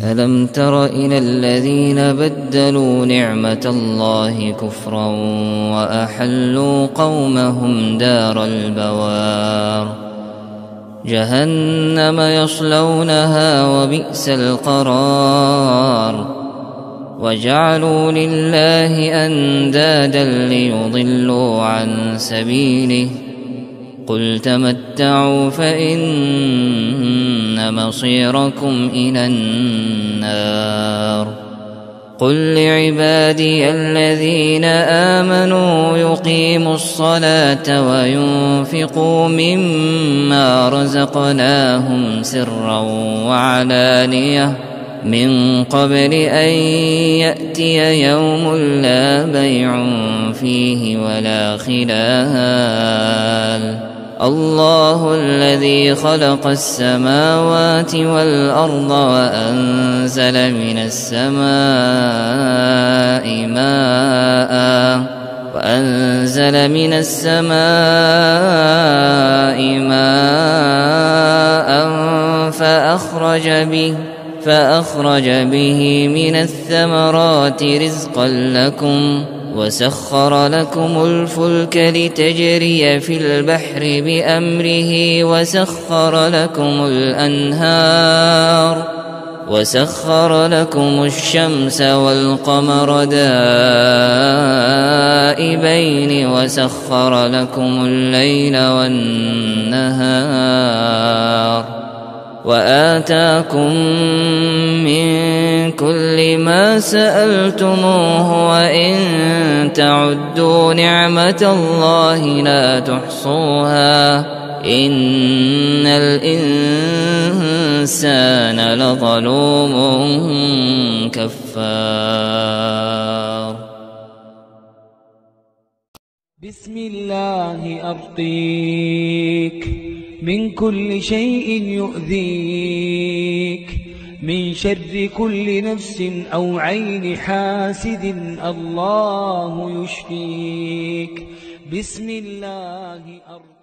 ألم تر إلى الذين بدلوا نعمة الله كفرا وأحلوا قومهم دار البوار جهنم يصلونها وبئس القرار وجعلوا لله أندادا ليضلوا عن سبيله قل تمتعوا فإن مصيركم إلى النار قل لعبادي الذين آمنوا يقيموا الصلاة وينفقوا مما رزقناهم سرا وعلانية من قبل أن يأتي يوم لا بيع فيه ولا خلال الله الذي خلق السماوات والأرض وأنزل من السماء ماء فأخرج به من الثمرات رزقا لكم وسخر لكم الفلك لتجري في البحر بأمره وسخر لكم الشمس والقمر دائبين وسخر لكم الليل والنهار وآتاكم من كل ما سألتموه وإن تعدوا نعمة الله لا تحصوها إن الإنسان لظلوم كفار. بسم الله أرقيك من كل شيء يؤذيك من شر كل نفس أو عين حاسد الله يشفيك. بسم الله أرقيك.